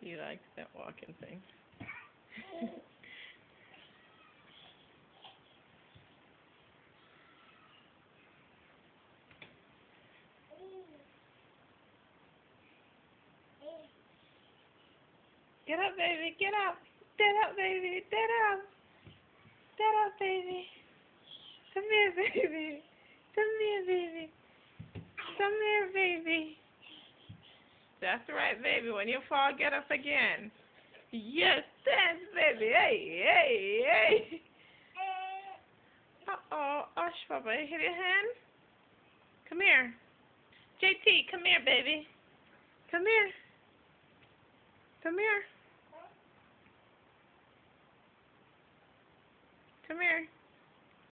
He likes that walking thing. Get up, baby. Get up. Get up, baby. Get up. Get up, baby. Come here, baby. Come here, baby. Come here, baby. That's right, baby. When you fall, get up again. Yes, dance, baby. Hey, hey, hey. Uh-oh. Hush, Papa. You hit your hand? Come here. JT, come here, baby. Come here. Come here. Come here.